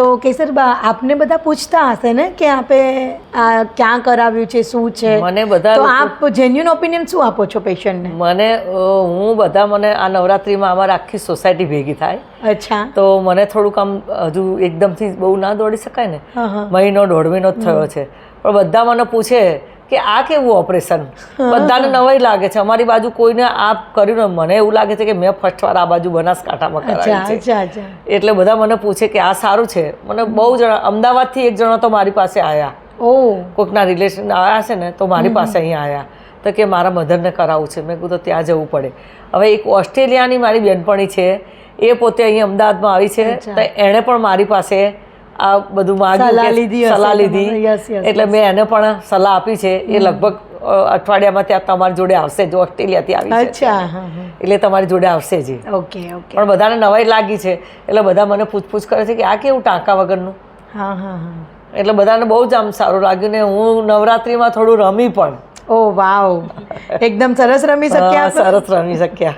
તો કેસરબા આપને બધા પૂછતા હશે ને કે આપે ક્યાં કરાવ્યું છે, શું છે? મને બધા તો આપ જેન્યુઅન ઓપિનિયન શું આપો છો પેશન્ટને? હું બધા મને આ નવરાત્રિમાં અમારી આખી સોસાયટી ભેગી થાય. અચ્છા. તો મને થોડુંક આમ હજુ એકદમથી બહુ ના દોડી શકાય ને, મહિનો 1.5 મહિનો જ થયો છે, પણ બધા મને પૂછે કે આ કેવું ઓપરેશન? બધાને નવાઈ લાગે છે. અમારી બાજુ કોઈને આ કર્યું ને, મને એવું લાગે છે કે મેં ફર્સ્ટ વાર આ બાજુ બનાસકાંઠામાં કરાવ્યું છે. એટલે બધા મને પૂછે કે આ સારું છે. મને બહુ જણા, અમદાવાદથી એક જણો તો મારી પાસે આવ્યા, કોઈકના રિલેશન આવ્યા છે ને, તો મારી પાસે અહીંયા આવ્યા તો કે મારા મધરને કરાવવું છે. મેં કીધું ત્યાં જવું પડે. હવે એક ઓસ્ટ્રેલિયાની મારી બેનપણી છે, એ પોતે અહીં અમદાવાદમાં આવી છે, તો એણે પણ મારી પાસે આ બધું માગ્યું, સલાહ લીધી. એટલે મેં એને પણ સલાહ આપી છે. એ લગભગ અઠવાડિયામાં ત્યાં તમારી જોડે આવશે, જો ઓસ્ટ્રેલિયાથી આવી છે એટલે તમારી જોડે આવશે જ. પણ બધાને નવાઈ લાગી છે, એટલે બધા મને પૂછપૂછ કરે છે કે આ કેવું ટાંકા વગરનું. એટલે બધાને બહુ જ આમ સારું લાગ્યું ને હું નવરાત્રિમાં થોડું રમી પણ. ઓ વાવ, એકદમ સરસ રમી શક્યા. સરસ રમી શક્યા.